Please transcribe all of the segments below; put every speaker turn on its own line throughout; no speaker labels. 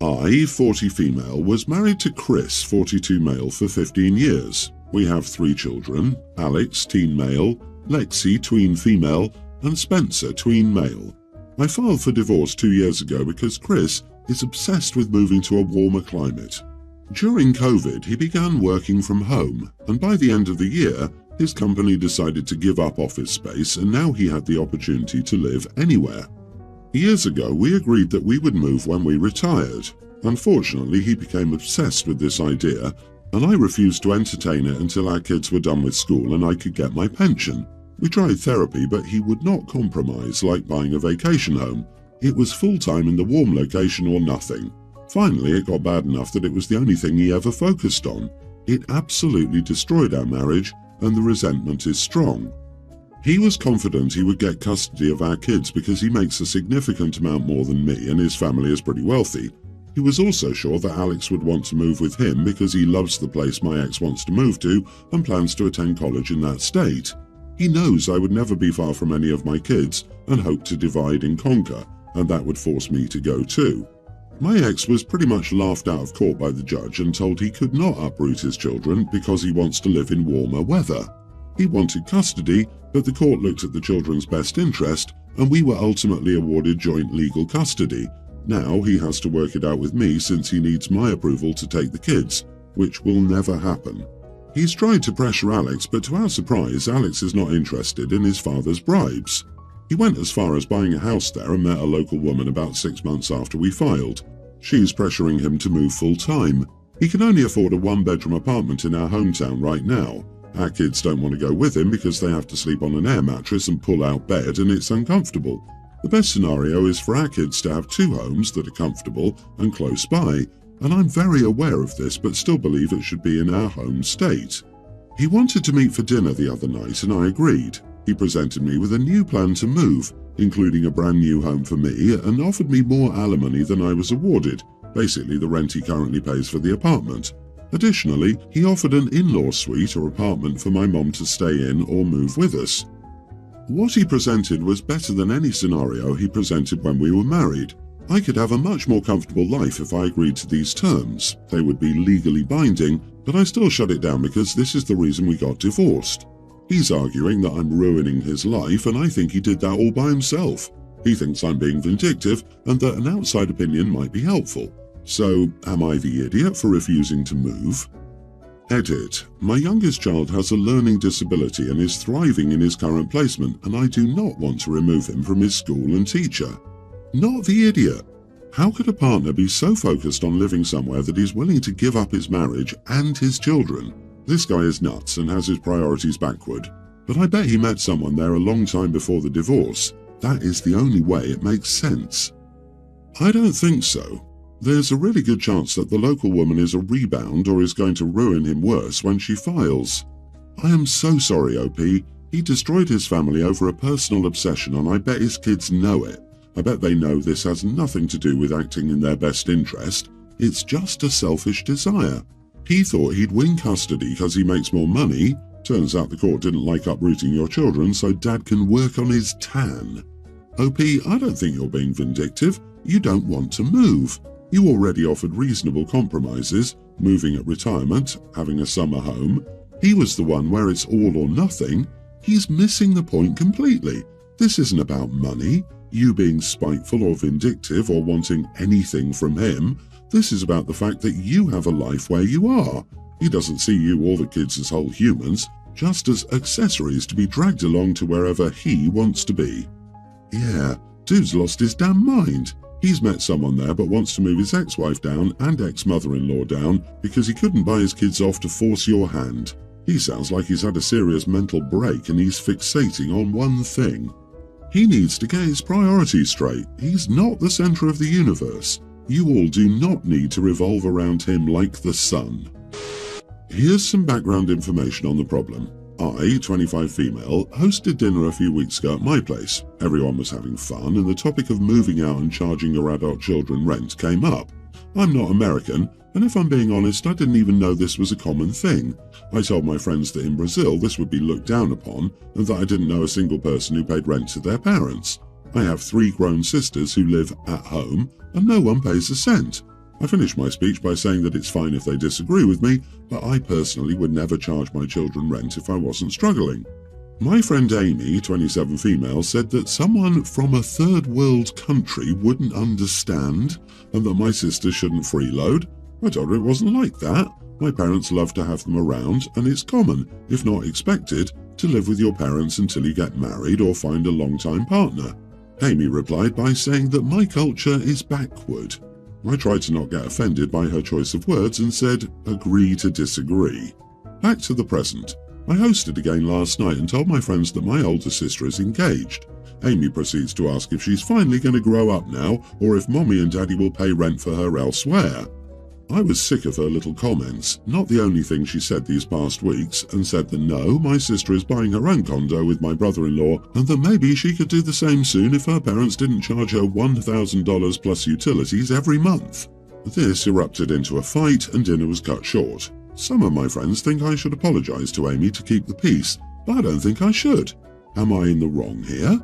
I, 40 female, was married to Chris, 42 male, for 15 years. We have 3 children, Alex, teen male, Lexi, tween female, and Spencer, tween male. I filed for divorce 2 years ago because Chris is obsessed with moving to a warmer climate. During COVID, he began working from home, and by the end of the year, his company decided to give up office space, and now he had the opportunity to live anywhere. Years ago, we agreed that we would move when we retired. Unfortunately, he became obsessed with this idea, and I refused to entertain it until our kids were done with school and I could get my pension. We tried therapy, but he would not compromise like buying a vacation home. It was full-time in the warm location or nothing. Finally, it got bad enough that it was the only thing he ever focused on. It absolutely destroyed our marriage, and the resentment is strong. He was confident he would get custody of our kids because he makes a significant amount more than me and his family is pretty wealthy. He was also sure that Alex would want to move with him because he loves the place my ex wants to move to and plans to attend college in that state. He knows I would never be far from any of my kids and hoped to divide and conquer, and that would force me to go too. My ex was pretty much laughed out of court by the judge and told he could not uproot his children because he wants to live in warmer weather. He wanted custody, but the court looked at the children's best interest and we were ultimately awarded joint legal custody. Now he has to work it out with me since he needs my approval to take the kids, which will never happen. He's tried to pressure Alex, but to our surprise, Alex is not interested in his father's bribes. He went as far as buying a house there and met a local woman about 6 months after we filed. She's pressuring him to move full-time. He can only afford a 1-bedroom apartment in our hometown right now. Our kids don't want to go with him because they have to sleep on an air mattress and pull-out bed and it's uncomfortable. The best scenario is for our kids to have 2 homes that are comfortable and close by, and I'm very aware of this but still believe it should be in our home state. He wanted to meet for dinner the other night and I agreed. He presented me with a new plan to move, including a brand new home for me, and offered me more alimony than I was awarded, basically the rent he currently pays for the apartment. Additionally, he offered an in-law suite or apartment for my mom to stay in or move with us. What he presented was better than any scenario he presented when we were married. I could have a much more comfortable life if I agreed to these terms. They would be legally binding, but I still shut it down because this is the reason we got divorced. He's arguing that I'm ruining his life, and I think he did that all by himself. He thinks I'm being vindictive and that an outside opinion might be helpful. So, am I the idiot for refusing to move? Edit. My youngest child has a learning disability and is thriving in his current placement, and I do not want to remove him from his school and teacher. Not the idiot. How could a partner be so focused on living somewhere that he's willing to give up his marriage and his children? This guy is nuts and has his priorities backward. But I bet he met someone there a long time before the divorce. That is the only way it makes sense. I don't think so. There's a really good chance that the local woman is a rebound or is going to ruin him worse when she files. I am so sorry, OP. He destroyed his family over a personal obsession and I bet his kids know it. I bet they know this has nothing to do with acting in their best interest. It's just a selfish desire. He thought he'd win custody because he makes more money. Turns out the court didn't like uprooting your children so Dad can work on his tan. OP, I don't think you're being vindictive. You don't want to move. You already offered reasonable compromises, moving at retirement, having a summer home. He was the one where it's all or nothing. He's missing the point completely. This isn't about money, you being spiteful or vindictive or wanting anything from him. This is about the fact that you have a life where you are. He doesn't see you or the kids as whole humans, just as accessories to be dragged along to wherever he wants to be. Yeah, dude's lost his damn mind. He's met someone there but wants to move his ex-wife down and ex-mother-in-law down because he couldn't buy his kids off to force your hand. He sounds like he's had a serious mental break and he's fixating on one thing. He needs to get his priorities straight. He's not the center of the universe. You all do not need to revolve around him like the sun. Here's some background information on the problem. I, 25 female, hosted dinner a few weeks ago at my place. Everyone was having fun and the topic of moving out and charging your adult children rent came up. I'm not American, and if I'm being honest, I didn't even know this was a common thing. I told my friends that in Brazil this would be looked down upon and that I didn't know a single person who paid rent to their parents. I have 3 grown sisters who live at home and no one pays a cent. I finished my speech by saying that it's fine if they disagree with me, but I personally would never charge my children rent if I wasn't struggling. My friend Amy, 27 female, said that someone from a third world country wouldn't understand and that my sister shouldn't freeload. I told her it wasn't like that. My parents love to have them around, and it's common, if not expected, to live with your parents until you get married or find a long-time partner. Amy replied by saying that my culture is backward. I tried to not get offended by her choice of words and said, agree to disagree. Back to the present. I hosted again last night and told my friends that my older sister is engaged. Amy proceeds to ask if she's finally going to grow up now or if Mommy and Daddy will pay rent for her elsewhere. I was sick of her little comments, not the only thing she said these past weeks, and said that no, my sister is buying her own condo with my brother-in-law and that maybe she could do the same soon if her parents didn't charge her $1,000 plus utilities every month. This erupted into a fight and dinner was cut short. Some of my friends think I should apologize to Amy to keep the peace, but I don't think I should. Am I in the wrong here?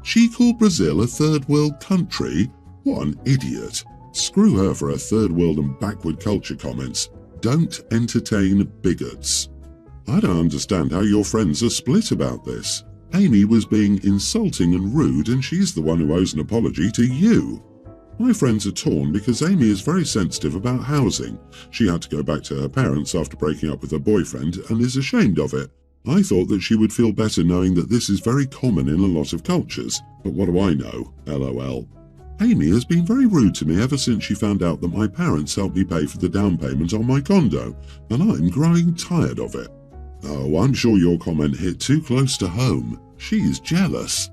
She called Brazil a third world country? What an idiot. Screw her for her third world and backward culture comments. Don't entertain bigots. I don't understand how your friends are split about this. Amy was being insulting and rude and she's the one who owes an apology to you. My friends are torn because Amy is very sensitive about housing. She had to go back to her parents after breaking up with her boyfriend and is ashamed of it. I thought that she would feel better knowing that this is very common in a lot of cultures. But what do I know? LOL. Amy has been very rude to me ever since she found out that my parents helped me pay for the down payment on my condo, and I'm growing tired of it. Oh, I'm sure your comment hit too close to home. She's jealous.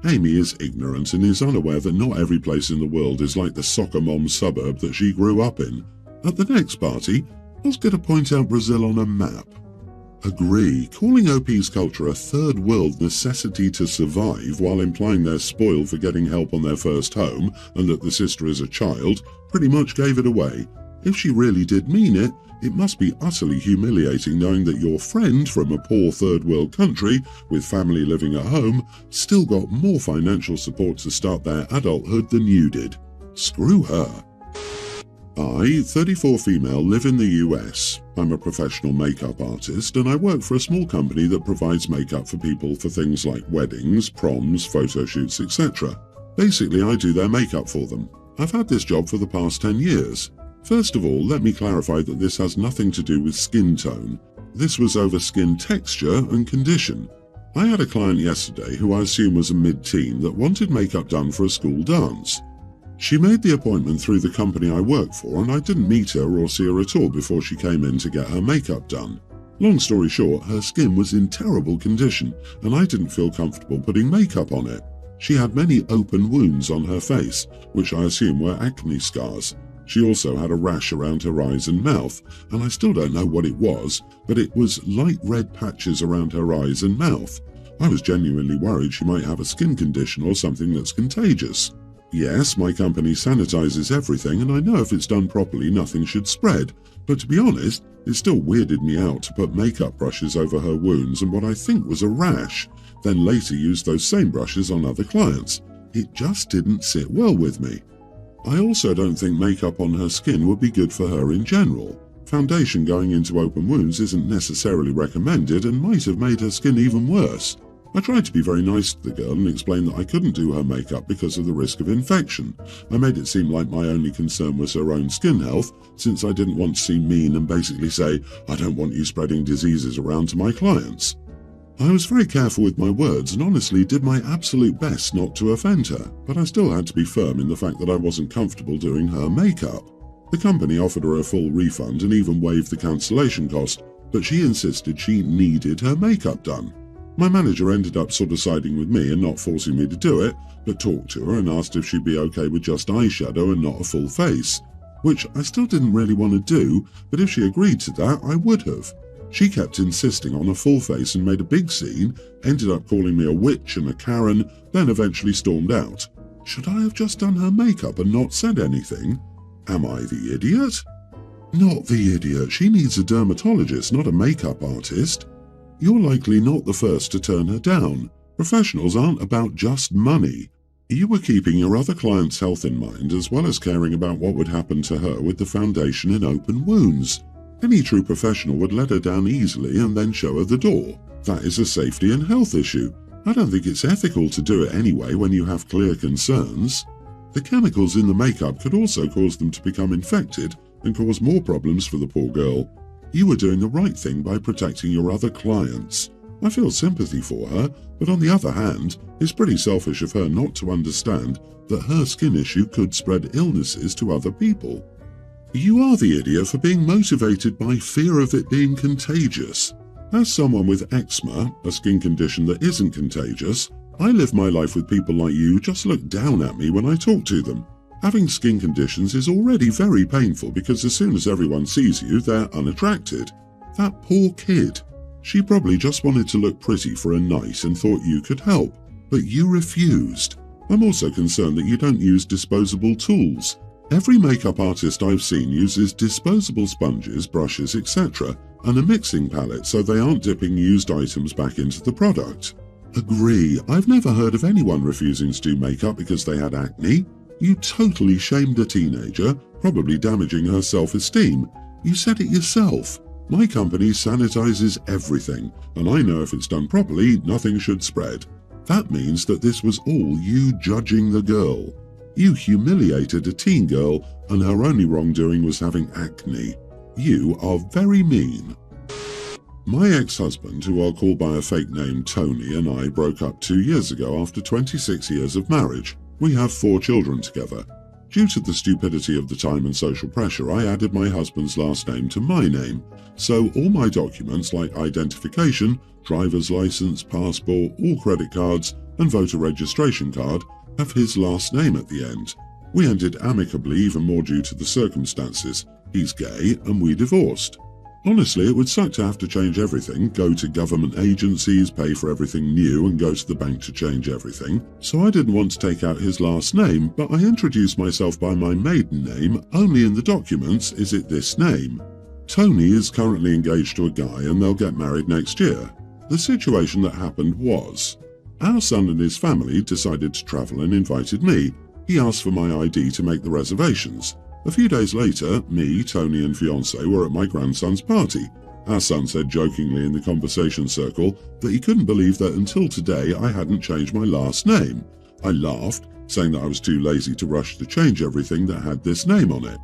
Amy is ignorant and is unaware that not every place in the world is like the soccer mom suburb that she grew up in. At the next party, I was going to point out Brazil on a map. Agree, calling OP's culture a third world necessity to survive while implying they're spoiled for getting help on their first home and that the sister is a child pretty much gave it away. If she really did mean it, it must be utterly humiliating knowing that your friend from a poor third world country with family living at home still got more financial support to start their adulthood than you did. Screw her. I, 34 female, live in the US. I'm a professional makeup artist and I work for a small company that provides makeup for people for things like weddings, proms, photo shoots, etc. Basically, I do their makeup for them. I've had this job for the past 10 years. First of all, let me clarify that this has nothing to do with skin tone. This was over skin texture and condition. I had a client yesterday who I assume was a mid-teen that wanted makeup done for a school dance. She made the appointment through the company I work for and I didn't meet her or see her at all before she came in to get her makeup done. Long story short, her skin was in terrible condition and I didn't feel comfortable putting makeup on it. She had many open wounds on her face, which I assume were acne scars. She also had a rash around her eyes and mouth, and I still don't know what it was, but it was light red patches around her eyes and mouth. I was genuinely worried she might have a skin condition or something that's contagious. Yes, my company sanitizes everything, and I know if it's done properly nothing should spread, but to be honest, it still weirded me out to put makeup brushes over her wounds and what I think was a rash, then later use those same brushes on other clients. It just didn't sit well with me. I also don't think makeup on her skin would be good for her in general. Foundation going into open wounds isn't necessarily recommended and might have made her skin even worse. I tried to be very nice to the girl and explain that I couldn't do her makeup because of the risk of infection. I made it seem like my only concern was her own skin health, since I didn't want to seem mean and basically say, I don't want you spreading diseases around to my clients. I was very careful with my words and honestly did my absolute best not to offend her, but I still had to be firm in the fact that I wasn't comfortable doing her makeup. The company offered her a full refund and even waived the cancellation cost, but she insisted she needed her makeup done. My manager ended up sort of siding with me and not forcing me to do it, but talked to her and asked if she'd be okay with just eyeshadow and not a full face, which I still didn't really want to do, but if she agreed to that, I would have. She kept insisting on a full face and made a big scene, ended up calling me a witch and a Karen, then eventually stormed out. Should I have just done her makeup and not said anything? Am I the idiot? Not the idiot. She needs a dermatologist, not a makeup artist. You're likely not the first to turn her down. Professionals aren't about just money. You were keeping your other client's health in mind as well as caring about what would happen to her with the foundation in open wounds. Any true professional would let her down easily and then show her the door. That is a safety and health issue. I don't think it's ethical to do it anyway when you have clear concerns. The chemicals in the makeup could also cause them to become infected and cause more problems for the poor girl. You were doing the right thing by protecting your other clients. I feel sympathy for her, but on the other hand, it's pretty selfish of her not to understand that her skin issue could spread illnesses to other people. You are the idiot for being motivated by fear of it being contagious. As someone with eczema, a skin condition that isn't contagious, I live my life with people like you who just look down at me when I talk to them. Having skin conditions is already very painful because as soon as everyone sees you, they're unattracted. That poor kid. She probably just wanted to look pretty for a night and thought you could help, but you refused. I'm also concerned that you don't use disposable tools. Every makeup artist I've seen uses disposable sponges, brushes, etc., and a mixing palette so they aren't dipping used items back into the product. Agree, I've never heard of anyone refusing to do makeup because they had acne. You totally shamed a teenager, probably damaging her self-esteem. You said it yourself. My company sanitizes everything, and I know if it's done properly, nothing should spread. That means that this was all you judging the girl. You humiliated a teen girl, and her only wrongdoing was having acne. You are very mean. My ex-husband, who I'll call by a fake name Tony, and I broke up 2 years ago after 26 years of marriage. We have 4 children together. Due to the stupidity of the time and social pressure, I added my husband's last name to my name. So all my documents like identification, driver's license, passport, all credit cards, and voter registration card have his last name at the end. We ended amicably even more due to the circumstances. He's gay and we divorced. Honestly, it would suck to have to change everything, go to government agencies, pay for everything new and go to the bank to change everything. So I didn't want to take out his last name, but I introduced myself by my maiden name. Only in the documents is it this name. Tony is currently engaged to a guy and they'll get married next year. The situation that happened was, our son and his family decided to travel and invited me. He asked for my ID to make the reservations. A few days later, me, Tony and fiancé were at my grandson's party. Our son said jokingly in the conversation circle that he couldn't believe that until today I hadn't changed my last name. I laughed, saying that I was too lazy to rush to change everything that had this name on it.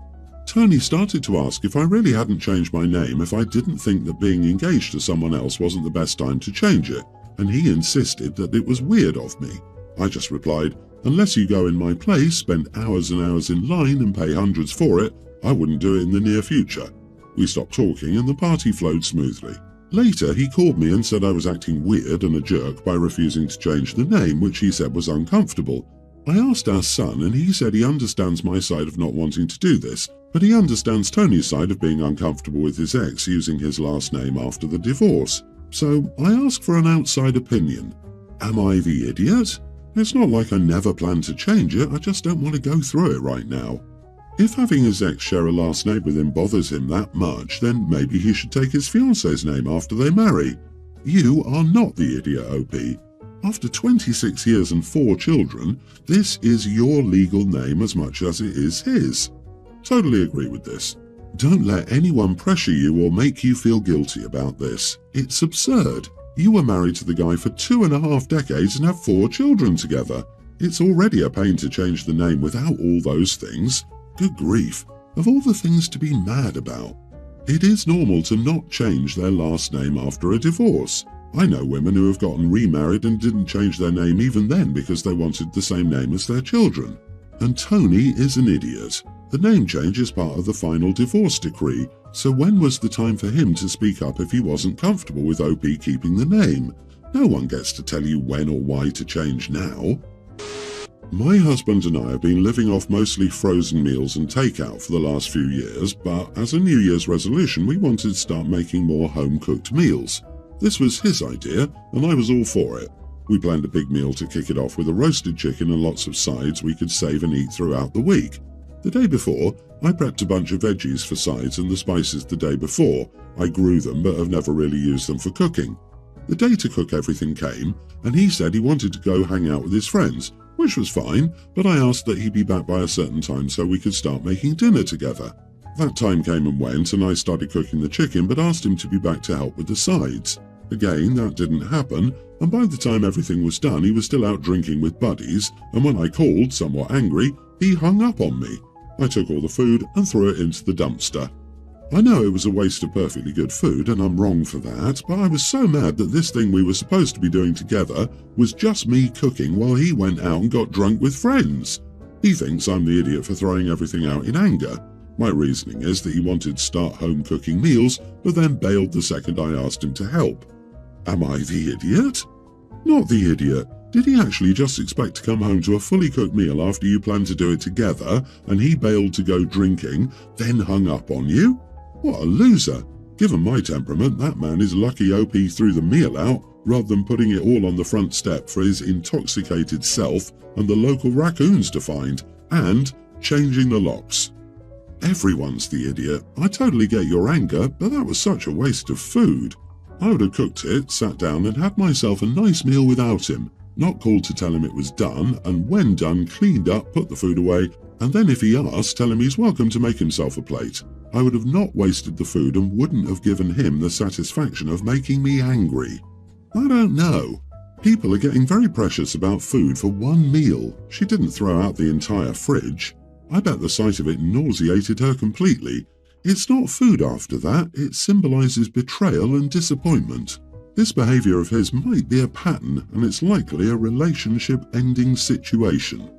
Tony started to ask if I really hadn't changed my name if I didn't think that being engaged to someone else wasn't the best time to change it, and he insisted that it was weird of me. I just replied, unless you go in my place, spend hours and hours in line and pay hundreds for it, I wouldn't do it in the near future. We stopped talking and the party flowed smoothly. Later, he called me and said I was acting weird and a jerk by refusing to change the name, which he said was uncomfortable. I asked our son and he said he understands my side of not wanting to do this, but he understands Tony's side of being uncomfortable with his ex using his last name after the divorce. So I asked for an outside opinion. Am I the idiot? It's not like I never planned to change it, I just don't want to go through it right now. If having his ex share a last name with him bothers him that much, then maybe he should take his fiancée's name after they marry. You are not the idiot, OP. After 26 years and 4 children, this is your legal name as much as it is his. Totally agree with this. Don't let anyone pressure you or make you feel guilty about this. It's absurd. You were married to the guy for 2.5 decades and have 4 children together. It's already a pain to change the name without all those things. Good grief, of all the things to be mad about. It is normal to not change their last name after a divorce. I know women who have gotten remarried and didn't change their name even then because they wanted the same name as their children. And Tony is an idiot. The name change is part of the final divorce decree, so when was the time for him to speak up if he wasn't comfortable with OP keeping the name? No one gets to tell you when or why to change now. My husband and I have been living off mostly frozen meals and takeout for the last few years, but as a New Year's resolution we wanted to start making more home-cooked meals. This was his idea, and I was all for it. We planned a big meal to kick it off with a roasted chicken and lots of sides we could save and eat throughout the week. The day before, I prepped a bunch of veggies for sides and the spices the day before. I grew them but have never really used them for cooking. The day to cook everything came, and he said he wanted to go hang out with his friends, which which was fine, but I asked that he be back by a certain time so we could start making dinner together. That time came and went, and I started cooking the chicken, but asked him to be back to help with the sides. Again, that didn't happen, and by the time everything was done, he was still out drinking with buddies, and when I called, somewhat angry, he hung up on me. I took all the food and threw it into the dumpster. I know it was a waste of perfectly good food, and I'm wrong for that, but I was so mad that this thing we were supposed to be doing together was just me cooking while he went out and got drunk with friends. He thinks I'm the idiot for throwing everything out in anger. My reasoning is that he wanted to start home cooking meals, but then bailed the second I asked him to help. Am I the idiot? Not the idiot. Did he actually just expect to come home to a fully cooked meal after you planned to do it together, and he bailed to go drinking, then hung up on you? What a loser. Given my temperament, that man is lucky OP threw the meal out, rather than putting it all on the front step for his intoxicated self and the local raccoons to find, and changing the locks. Everyone's the idiot. I totally get your anger, but that was such a waste of food. I would have cooked it, sat down and had myself a nice meal without him, not called to tell him it was done, and when done, cleaned up, put the food away, and then if he asked, tell him he's welcome to make himself a plate. I would have not wasted the food and wouldn't have given him the satisfaction of making me angry. I don't know. People are getting very precious about food for one meal. She didn't throw out the entire fridge. I bet the sight of it nauseated her completely. It's not food after that, it symbolises betrayal and disappointment. This behaviour of his might be a pattern, and it's likely a relationship-ending situation.